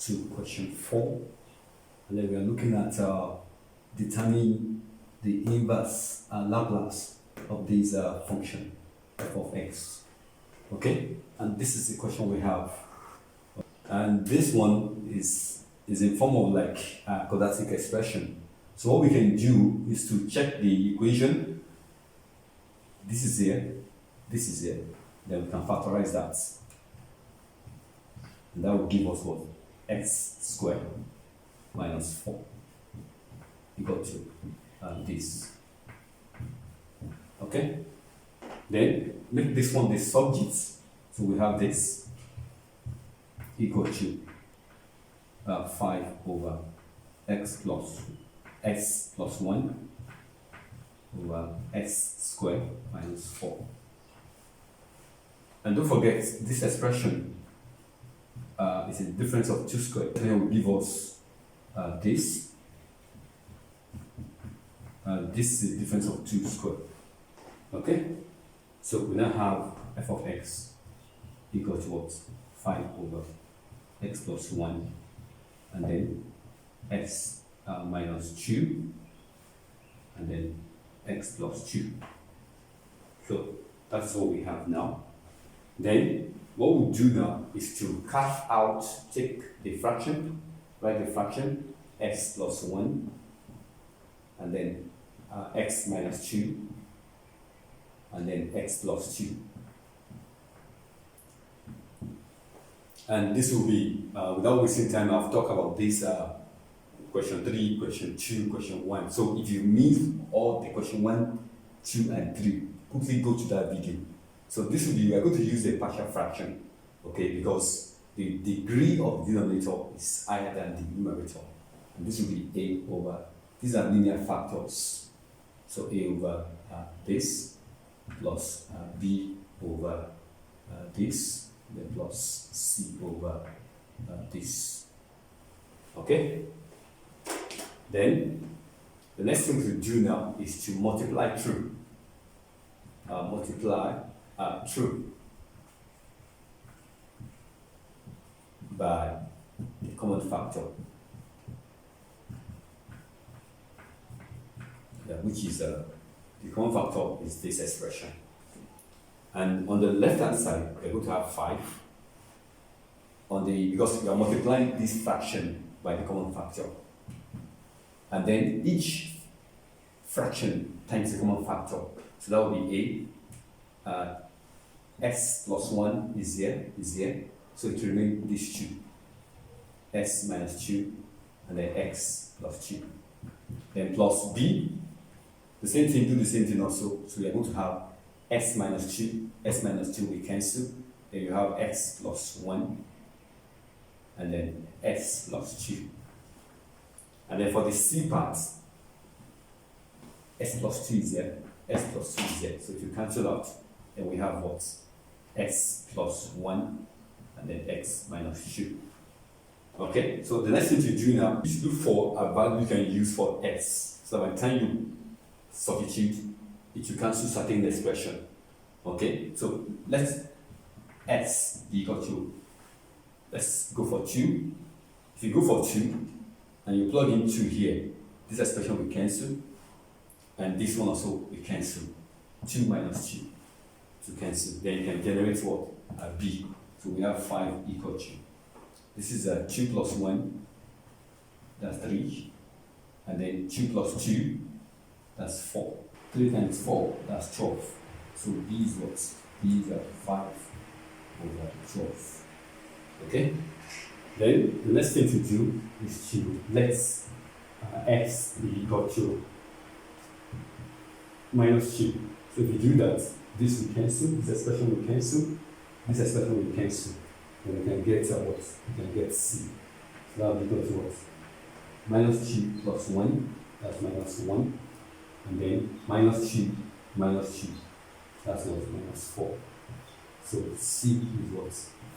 to question 4. And then we are looking at determining the inverse Laplace of this function f of x. Okay, and this is the question we have. And this one is in form of like a quadratic expression. So what we can do is to check the equation. This is here, this is here. Then we can factorize that. And that will give us what? X squared minus 4 equal to this. Okay? Then make this one the subject. So we have this equal to 5 over x plus 1 over x squared minus 4. And don't forget, this expression is a difference of 2 squared. Then will give us this. This is a difference of 2 squared. Okay? So we now have f of x equal to what? 5 over x plus 1, and then x minus 2, and then x plus 2. So that's what we have now. Then what we'll do now is to carve out, take the fraction, write the fraction, x plus 1, and then x minus 2, and then x plus 2. And this will be, without wasting time, I've talked about this question 3, question 2, question 1. So if you miss all the question 1, 2, and 3, quickly go to that video. So this will be, we are going to use a partial fraction, okay, because the degree of the denominator is higher than the numerator. And this will be a over, these are linear factors. So a over this plus b over this, then plus c over this. Okay? Then the next thing to do now is to multiply through. Through by the common factor, which is the common factor is this expression. And on the left hand side, we're going to have 5. Because we are multiplying this fraction by the common factor. And then each fraction times the common factor. So that will be a. X plus 1 is here. So it will remain these 2. X minus 2, and then x plus 2. Then plus b, the same thing, do the same thing also. So we are going to have x minus 2, we cancel. Then you have x plus 1, and then x plus 2. And then for the c part, x plus 2 is here, x plus 2 is here. So if you cancel out, then we have what? X plus 1, and then x minus 2. Okay, so the next thing to do now is look for a value you can use for x. So by the time you substitute, it will cancel certain expression. Okay, so let's x be equal to, let's go for 2. If you go for 2, and you plug in 2 here, this expression will cancel, and this one also will cancel. 2 minus 2 to cancel. Then you can generate what? A b. So we have 5 equal to. This is 2 plus 1, that's 3. And then 2 plus 2, that's 4. 3 times 4, that's 12. So b is what? B is 5 over 12. Okay? Then the next thing to do is to let x be equal to minus 2. So if you do that, this will cancel, this expression will cancel, this expression will cancel. And we can get what? We can get c. So that will be equal to what? Minus 2 plus 1, that's minus 1. And then minus 2 minus 2, that's what? Minus 4. So c is what?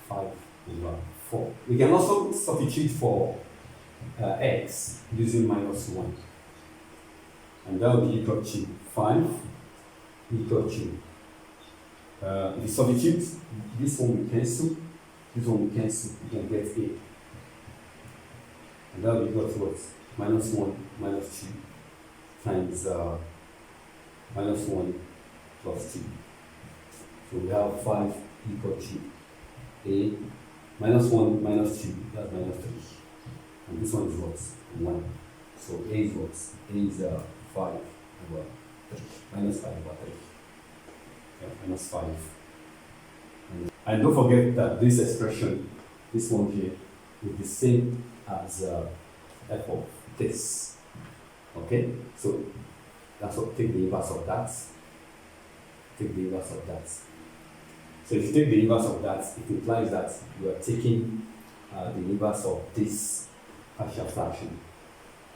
5 over 4. We can also substitute for x using minus 1. And that will be equal to 5 equal to, if you substitute, this one will cancel, this one will cancel, you can get a. And that will be equal to what? Minus 1 minus 2 times minus 1 plus 2. So we have 5 equal to a minus 1 minus 2, that's minus 3. And this one is what? 1. So a is what? A is 5 over 3. Minus 5 over 3. Yeah, minus 5. And don't forget that this expression, this one here, is the same as f of this. Okay? So that's what, take the inverse of that. Take the inverse of that. So if you take the inverse of that, it implies that you are taking the inverse of this partial fraction.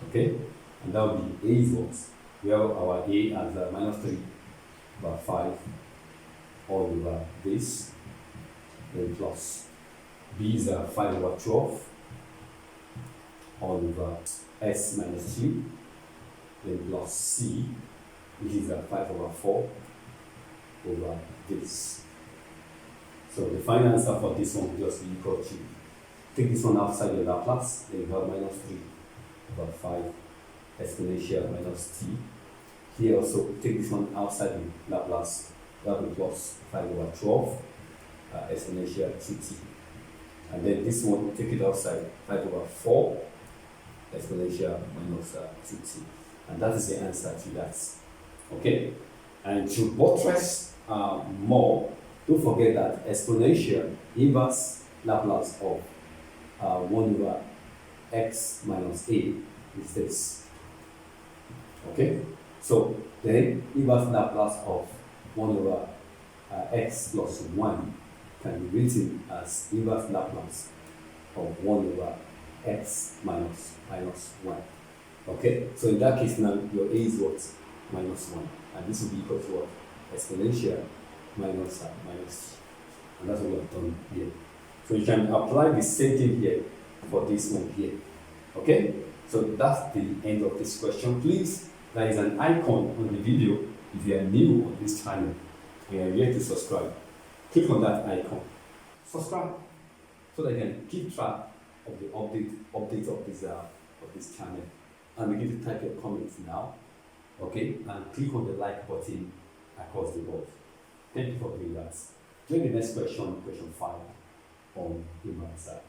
Okay? And that would be a is what? We have our a as minus 3 over 5 all over this, then plus b is 5 over 12 all over s minus 2, then plus c, which is 5 over 4 over this. So the final answer for this one will just be equal to, take this one outside the Laplace, then you have minus 3 over 5 exponential minus t. Here also, take this one outside the Laplace, that will be plus 5 over 12 exponential 2t. And then this one, take it outside, 5 over 4 exponential minus 2t. And that is the answer to that. Okay? And to buttress more, don't forget that exponential inverse Laplace of 1 over x minus a is this. Okay? So then inverse Laplace of 1 over x plus 1 can be written as inverse Laplace of 1 over x minus 1. Okay? So in that case now, your a is what? Minus 1. And this will be equal to what? Exponential minus t. And that's what we have done here. So you can apply the same thing here for this one here. Okay? So that's the end of this question. Please, there is an icon on the video if you are new on this channel and you are yet to subscribe. Click on that icon. Subscribe so that you can keep track of the updates of this channel. And begin to type your comments now. Okay? And click on the like button across the board. Thank you for doing that. Join the next question, question 5 on human side.